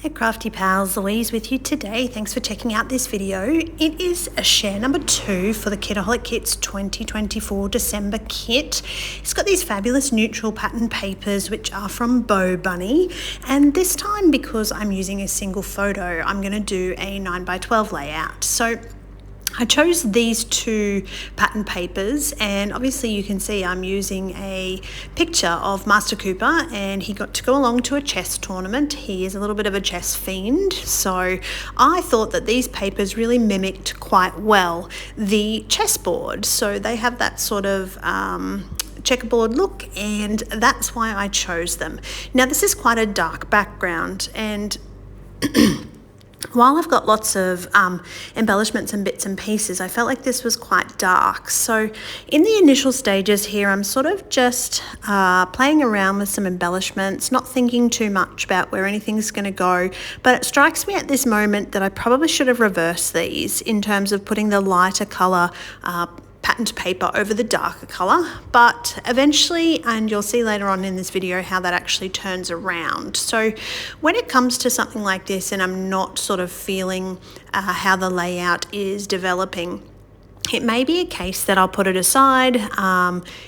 Hey Crafty Pals, Louise with you today. Thanks for checking out this video. It is a share number 2 for the Kitaholic Kits 2024 December kit. It's got these fabulous neutral pattern papers which are from Bow Bunny, and this time, because I'm using a single photo, I'm going to do a 9x12 layout. So I chose these 2 pattern papers, and obviously you can see I'm using a picture of Master Cooper, and he got to go along to a chess tournament. He is a little bit of a chess fiend, so I thought that these papers really mimicked quite well the chessboard. So they have that sort of checkerboard look, and that's why I chose them. Now this is quite a dark background, and while I've got lots of embellishments and bits and pieces, I felt like this was quite dark. So in the initial stages here, I'm sort of just playing around with some embellishments, not thinking too much about where anything's going to go. But it strikes me at this moment that I probably should have reversed these in terms of putting the lighter colour patterned paper over the darker colour, but eventually, and you'll see later on in this video how that actually turns around. So when it comes to something like this and I'm not sort of feeling how the layout is developing, it may be a case that I'll put it aside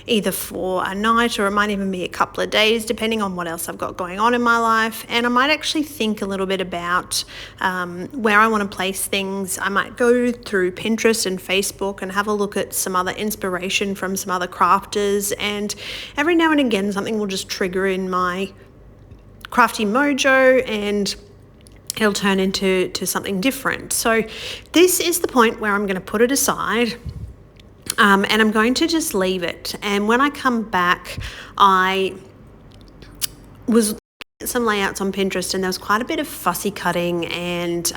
either for a night, or it might even be a couple of days depending on what else I've got going on in my life, and I might actually think a little bit about where I want to place things. I might go through Pinterest and Facebook and have a look at some other inspiration from some other crafters, and every now and again something will just trigger in my crafty mojo and it'll turn into something different. So this is the point where I'm going to put it aside, and I'm going to just leave it. And when I come back, I was some layouts on Pinterest, and there was quite a bit of fussy cutting and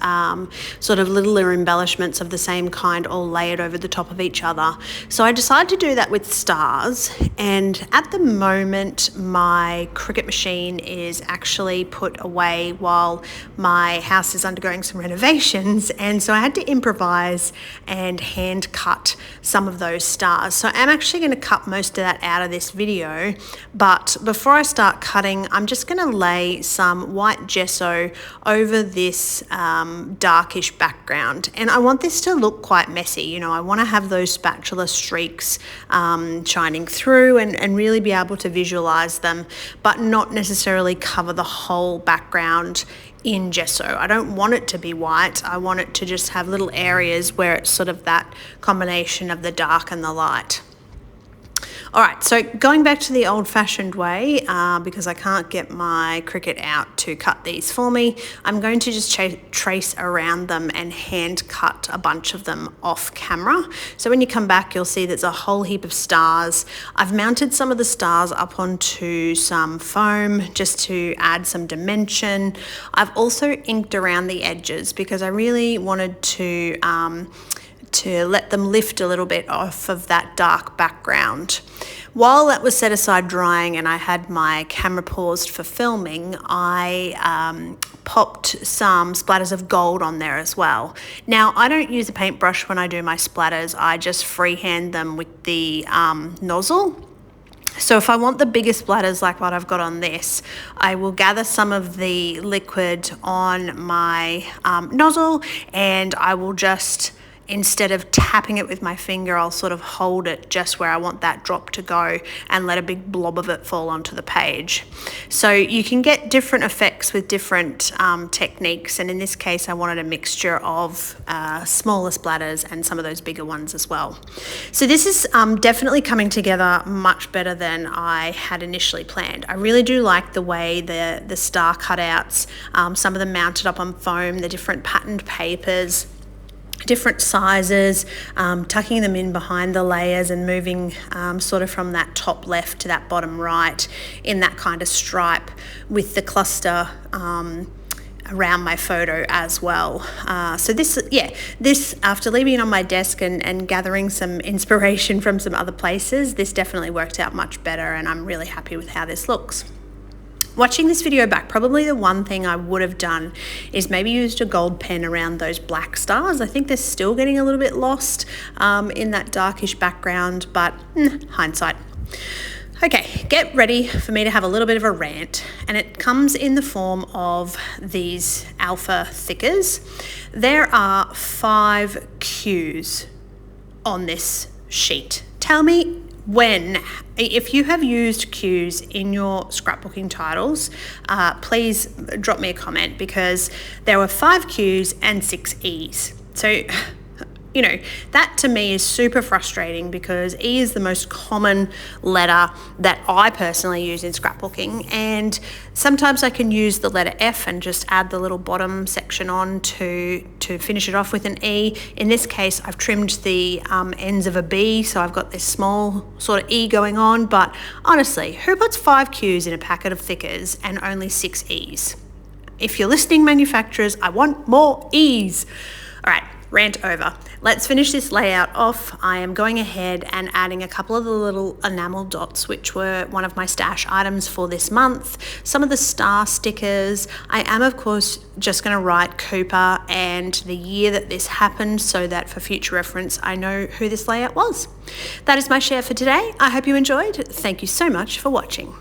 sort of littler embellishments of the same kind all layered over the top of each other. So I decided to do that with stars, and at the moment my Cricut machine is actually put away while my house is undergoing some renovations, and so I had to improvise and hand cut some of those stars. So I'm actually going to cut most of that out of this video, but before I start cutting, I'm just going to lay some white gesso over this darkish background, and I want this to look quite messy. You know, I want to have those spatula streaks shining through and really be able to visualize them, but not necessarily cover the whole background in gesso. I don't want it to be white. I want it to just have little areas where it's sort of that combination of the dark and the light. All right, so going back to the old-fashioned way, because I can't get my Cricut out to cut these for me, I'm going to just trace around them and hand cut a bunch of them off camera. So when you come back, you'll see there's a whole heap of stars. I've mounted some of the stars up onto some foam just to add some dimension. I've also inked around the edges because I really wanted to let them lift a little bit off of that dark background. While that was set aside drying and I had my camera paused for filming, I popped some splatters of gold on there as well. Now, I don't use a paintbrush when I do my splatters. I just freehand them with the nozzle. So if I want the bigger splatters like what I've got on this, I will gather some of the liquid on my nozzle, and I will just, instead of tapping it with my finger, I'll sort of hold it just where I want that drop to go and let a big blob of it fall onto the page. So you can get different effects with different techniques, and in this case I wanted a mixture of smaller splatters and some of those bigger ones as well. So this is definitely coming together much better than I had initially planned. I really do like the way the star cutouts, some of them mounted up on foam, the different patterned papers, different sizes, tucking them in behind the layers and moving sort of from that top left to that bottom right in that kind of stripe with the cluster around my photo as well. So this after leaving it on my desk and gathering some inspiration from some other places, this definitely worked out much better, and I'm really happy with how this looks. Watching this video back, probably the one thing I would have done is maybe used a gold pen around those black stars. I think they're still getting a little bit lost in that darkish background, but hindsight. Okay, get ready for me to have a little bit of a rant, and it comes in the form of these alpha thickers. There are 5 Qs on this sheet. Tell me if you have used Qs in your scrapbooking titles, please drop me a comment, because there were 5 Qs and 6 Es. So you know, that to me is super frustrating, because E is the most common letter that I personally use in scrapbooking, and sometimes I can use the letter F and just add the little bottom section on to finish it off with an E. In this case, I've trimmed the ends of a B, so I've got this small sort of E going on, but honestly, who puts 5 Qs in a packet of thickers and only 6 Es? If you're listening, manufacturers, I want more Es. All right, rant over. Let's finish this layout off. I am going ahead and adding a couple of the little enamel dots, which were one of my stash items for this month. Some of the star stickers. I am, of course, just going to write Cooper and the year that this happened, so that for future reference, I know who this layout was. That is my share for today. I hope you enjoyed. Thank you so much for watching.